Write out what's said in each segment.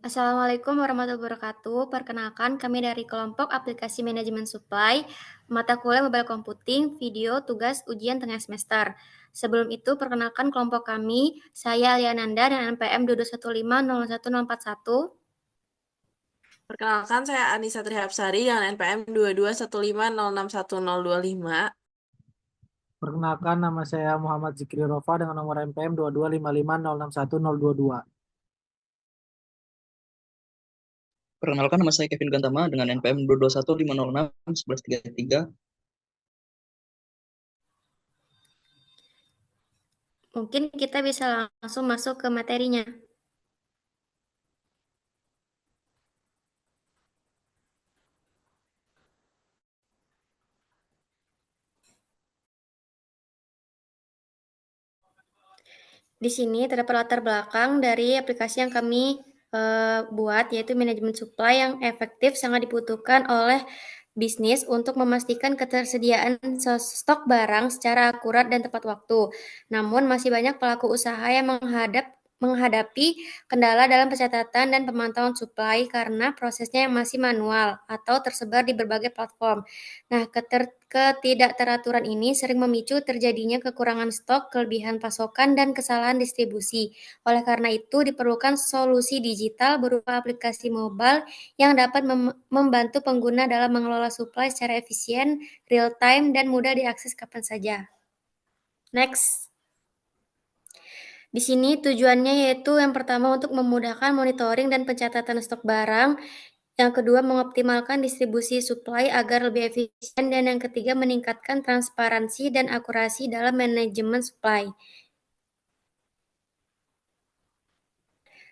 Assalamualaikum warahmatullahi wabarakatuh. Perkenalkan, kami dari kelompok aplikasi manajemen supply, mata kuliah mobile computing, video, tugas, ujian tengah semester. Sebelum itu, perkenalkan kelompok kami, saya Aliananda dan NPM 221501141. Perkenalkan, saya Anissa Trihapsari dengan NPM 2215061025. Perkenalkan, nama saya Muhammad Zikri Rofa dengan nomor NPM 2255061022. Perkenalkan, nama saya Kevin Gantama dengan NPM 2215061133. Mungkin kita bisa langsung masuk ke materinya. Di sini terdapat latar belakang dari aplikasi yang kami buat, yaitu manajemen supply yang efektif sangat dibutuhkan oleh bisnis untuk memastikan ketersediaan stok barang secara akurat dan tepat waktu. Namun masih banyak pelaku usaha yang menghadapi kendala dalam pencatatan dan pemantauan supply karena prosesnya yang masih manual atau tersebar di berbagai platform. Nah, ketidakteraturan ini sering memicu terjadinya kekurangan stok, kelebihan pasokan, dan kesalahan distribusi. Oleh karena itu, diperlukan solusi digital berupa aplikasi mobile yang dapat membantu pengguna dalam mengelola supply secara efisien, real-time, dan mudah diakses kapan saja. Next. Di sini tujuannya yaitu yang pertama untuk memudahkan monitoring dan pencatatan stok barang, yang kedua mengoptimalkan distribusi supply agar lebih efisien, dan yang ketiga meningkatkan transparansi dan akurasi dalam manajemen supply.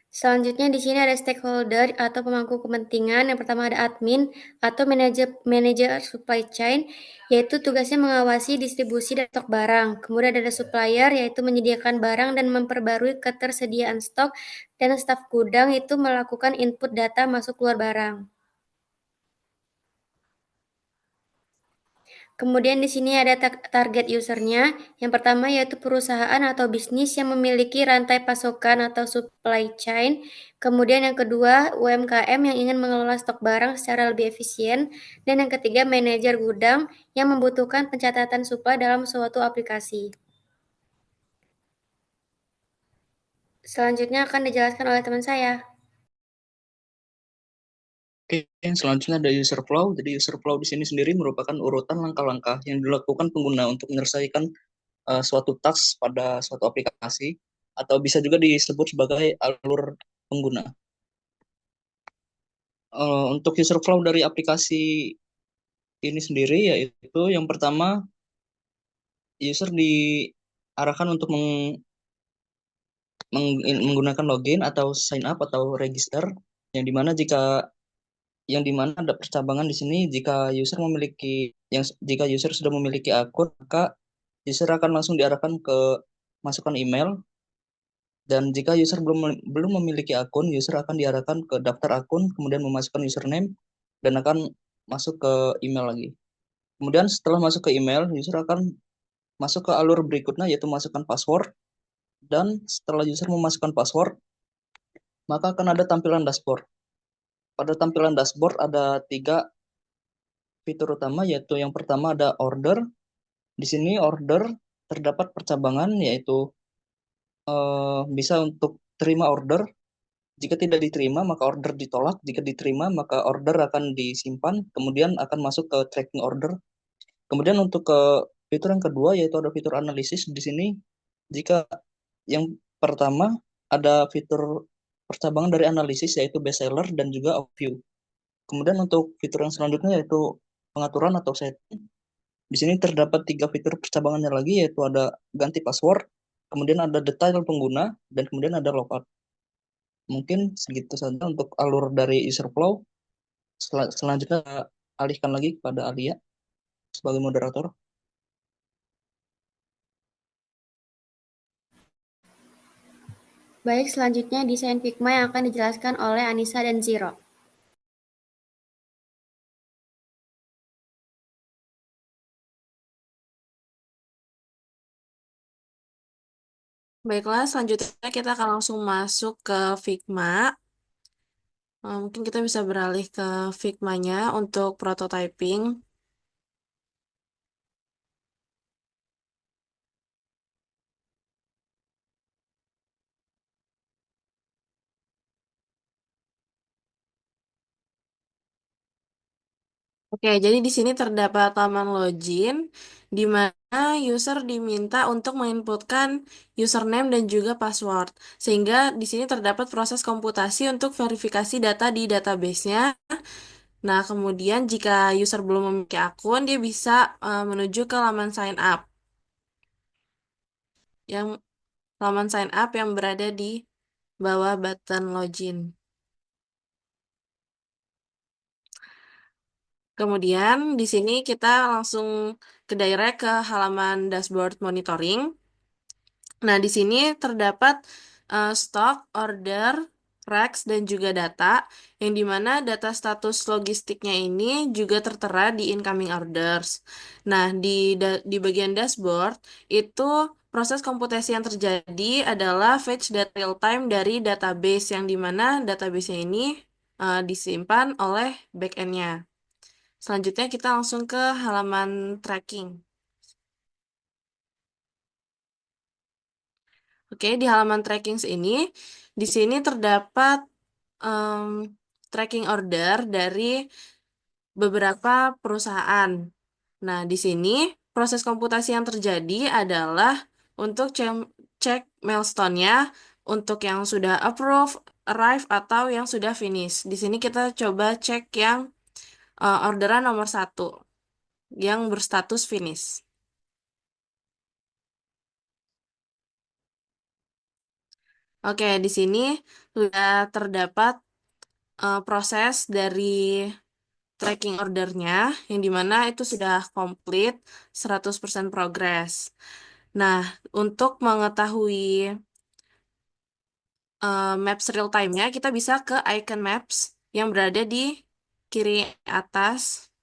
Selanjutnya di sini ada stakeholder atau pemangku kepentingan. Yang pertama ada admin atau manajer supply chain, yaitu tugasnya mengawasi distribusi dan stok barang. Kemudian ada supplier, yaitu menyediakan barang dan memperbarui ketersediaan stok, dan staf gudang itu melakukan input data masuk keluar barang. Kemudian di sini ada target usernya. Yang pertama yaitu perusahaan atau bisnis yang memiliki rantai pasokan atau supply chain. Kemudian yang kedua UMKM yang ingin mengelola stok barang secara lebih efisien. Dan yang ketiga manajer gudang yang membutuhkan pencatatan supply dalam suatu aplikasi. Selanjutnya akan dijelaskan oleh teman saya. Oke, selanjutnya ada user flow. Jadi user flow di sini sendiri merupakan urutan langkah-langkah yang dilakukan pengguna untuk menyelesaikan suatu task pada suatu aplikasi, atau bisa juga disebut sebagai alur pengguna. Untuk user flow dari aplikasi ini sendiri yaitu yang pertama, user diarahkan untuk menggunakan login atau sign up atau register, yang dimana ada percabangan di sini. Jika user sudah memiliki akun, maka user akan langsung diarahkan ke masukkan email, dan jika user belum memiliki akun, user akan diarahkan ke daftar akun, kemudian memasukkan username dan akan masuk ke email lagi. Kemudian setelah masuk ke email, user akan masuk ke alur berikutnya, yaitu masukkan password. Dan setelah user memasukkan password, maka akan ada tampilan dashboard. Pada tampilan dashboard ada 3 fitur utama, yaitu yang pertama ada order. Di sini order terdapat percabangan, yaitu bisa untuk terima order. Jika tidak diterima, maka order ditolak. Jika diterima, maka order akan disimpan, kemudian akan masuk ke tracking order. Kemudian untuk ke fitur yang kedua, yaitu ada fitur analisis. Di sini, jika yang pertama ada fitur percabangan dari analisis, yaitu bestseller dan juga overview. Kemudian untuk fitur yang selanjutnya yaitu pengaturan atau setting. Di sini terdapat 3 fitur percabangannya lagi, yaitu ada ganti password, kemudian ada detail pengguna, dan kemudian ada logout. Mungkin segitu saja untuk alur dari user flow. Selanjutnya alihkan lagi kepada Alia sebagai moderator. Baik, selanjutnya desain Figma yang akan dijelaskan oleh Anissa dan Zero. Baiklah, selanjutnya kita akan langsung masuk ke Figma. Mungkin kita bisa beralih ke Figma-nya untuk prototyping. Oke, jadi di sini terdapat laman login, di mana user diminta untuk menginputkan username dan juga password. Sehingga di sini terdapat proses komputasi untuk verifikasi data di database-nya. Nah, kemudian jika user belum memiliki akun, dia bisa menuju ke laman sign up. Laman sign up yang berada di bawah button login. Kemudian di sini kita langsung ke direct ke halaman dashboard monitoring. Nah, di sini terdapat stok, order, racks, dan juga data, yang dimana data status logistiknya ini juga tertera di incoming orders. Nah, di bagian dashboard, itu proses komputasi yang terjadi adalah fetch data real time dari database, yang dimana database-nya ini disimpan oleh backend-nya. Selanjutnya kita langsung ke halaman tracking. Oke, di halaman tracking ini, di sini terdapat em, tracking order dari beberapa perusahaan. Nah, di sini proses komputasi yang terjadi adalah untuk cek milestone-nya untuk yang sudah approve, arrive, atau yang sudah finish. Di sini kita coba cek yang orderan nomor 1, yang berstatus finish. Oke, di sini sudah terdapat proses dari tracking ordernya, yang dimana itu sudah komplit 100% progress. Nah, untuk mengetahui maps real time-nya, kita bisa ke icon maps yang berada di kiri atas.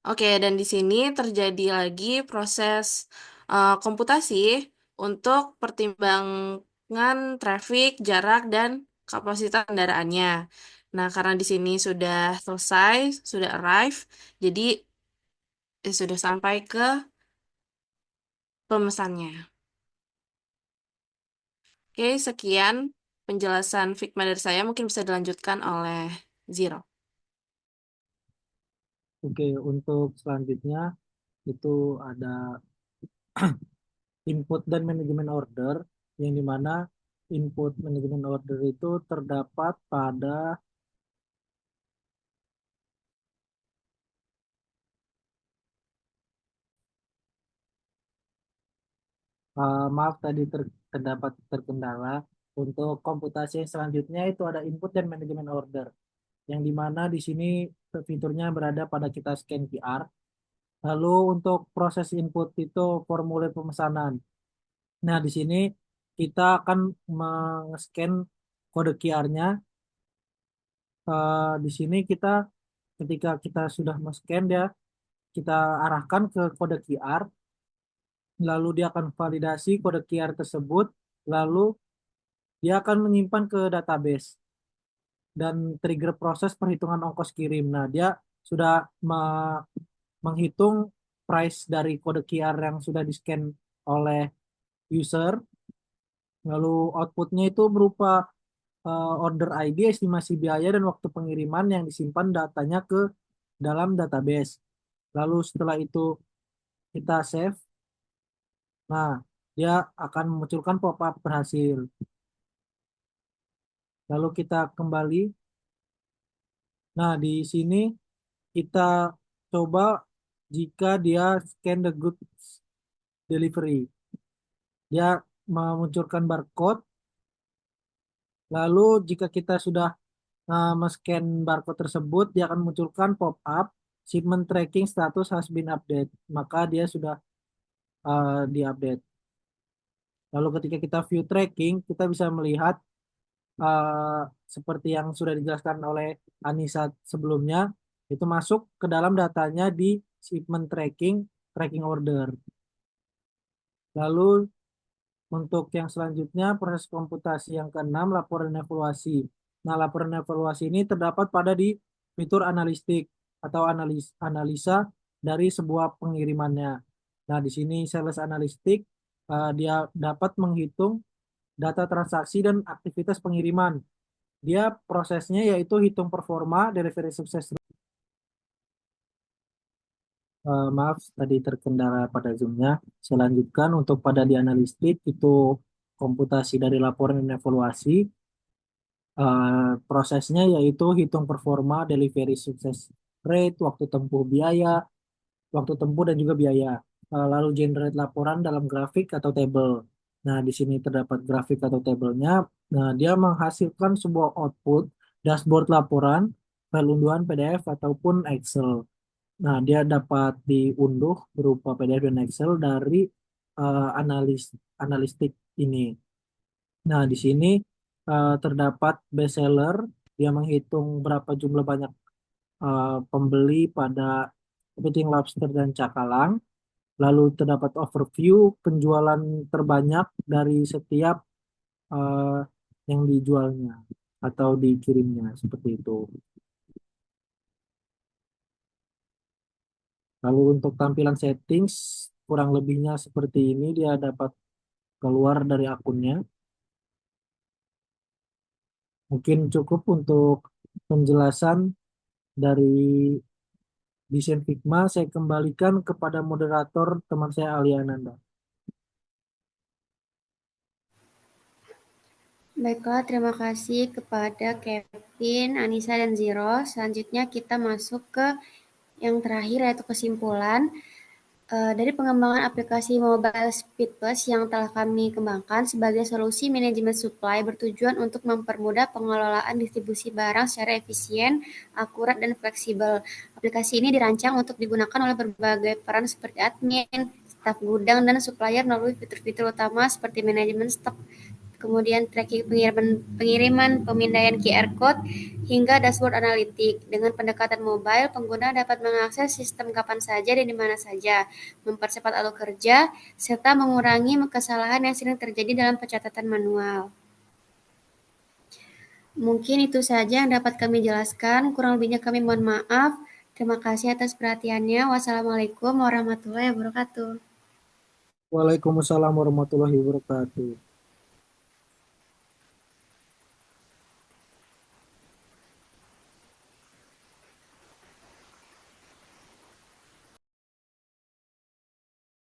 Oke, dan di sini terjadi lagi proses komputasi untuk pertimbangan traffic, jarak, dan kapasitas kendaraannya. Nah, karena di sini sudah selesai, sudah arrive, jadi sudah sampai ke pemesannya. Oke, sekian penjelasan Figma dari saya. Mungkin bisa dilanjutkan oleh Zero. Oke, untuk selanjutnya itu ada input dan manajemen order, yang dimana input manajemen order itu terdapat pada maaf tadi terdapat terkendala. Untuk komputasi yang selanjutnya itu ada input dan manajemen order, yang dimana di sini fiturnya berada pada kita scan QR. Lalu untuk proses input itu formulir pemesanan. Nah, di sini kita akan meng-scan kode QR-nya. Di sini kita ketika kita sudah men-scan dia, kita arahkan ke kode QR, lalu dia akan validasi kode QR tersebut, lalu dia akan menyimpan ke database dan trigger proses perhitungan ongkos kirim. Nah, dia sudah menghitung price dari kode QR yang sudah di-scan oleh user, lalu outputnya itu berupa order ID, estimasi biaya, dan waktu pengiriman yang disimpan datanya ke dalam database. Lalu setelah itu kita save, nah dia akan memunculkan pop-up berhasil. Lalu kita kembali. Nah, di sini kita coba jika dia scan the goods delivery. Dia memunculkan barcode. Lalu jika kita sudah men-scan barcode tersebut, dia akan munculkan pop-up shipment tracking status has been update. Maka dia sudah diupdate. Lalu ketika kita view tracking, kita bisa melihat uh, seperti yang sudah dijelaskan oleh Anissa sebelumnya, itu masuk ke dalam datanya di shipment tracking order. Lalu untuk yang selanjutnya, proses komputasi yang keenam, laporan evaluasi. Nah, laporan evaluasi ini terdapat pada di fitur analistik atau analisa dari sebuah pengirimannya. Nah, di sini sales analistik dia dapat menghitung data transaksi dan aktivitas pengiriman. Dia prosesnya yaitu hitung performa, delivery sukses. Maaf, tadi terkendala pada Zoom-nya. Saya lanjutkan untuk pada di analistik itu komputasi dari laporan dan evaluasi. Prosesnya yaitu hitung performa, delivery sukses rate, waktu tempuh dan juga biaya. Lalu generate laporan dalam grafik atau table. Nah, di sini terdapat grafik atau tabelnya. Nah, dia menghasilkan sebuah output dashboard laporan, file unduhan PDF ataupun Excel. Nah, dia dapat diunduh berupa PDF dan Excel dari analistik ini. Nah, di sini terdapat best seller. Dia menghitung berapa jumlah banyak pembeli pada kepiting lobster dan cakalang. Lalu terdapat overview penjualan terbanyak dari setiap eh, yang dijualnya atau dikirimnya seperti itu. Lalu untuk tampilan settings kurang lebihnya seperti ini, dia dapat keluar dari akunnya. Mungkin cukup untuk penjelasan dari desain Figma. Saya kembalikan kepada moderator teman saya Ali Ananda. Baiklah, terima kasih kepada Kevin, Anissa, dan Zero. Selanjutnya kita masuk ke yang terakhir yaitu kesimpulan. Dari pengembangan aplikasi Mobile Speed Plus yang telah kami kembangkan sebagai solusi manajemen supply bertujuan untuk mempermudah pengelolaan distribusi barang secara efisien, akurat, dan fleksibel. Aplikasi ini dirancang untuk digunakan oleh berbagai peran seperti admin, staf gudang, dan supplier melalui fitur-fitur utama seperti manajemen stok, kemudian tracking pengiriman, pemindaian QR Code, hingga dashboard analitik. Dengan pendekatan mobile, pengguna dapat mengakses sistem kapan saja dan di mana saja, mempercepat alur kerja, serta mengurangi kesalahan yang sering terjadi dalam pencatatan manual. Mungkin itu saja yang dapat kami jelaskan. Kurang lebihnya kami mohon maaf. Terima kasih atas perhatiannya. Wassalamualaikum warahmatullahi wabarakatuh. Waalaikumsalam warahmatullahi wabarakatuh.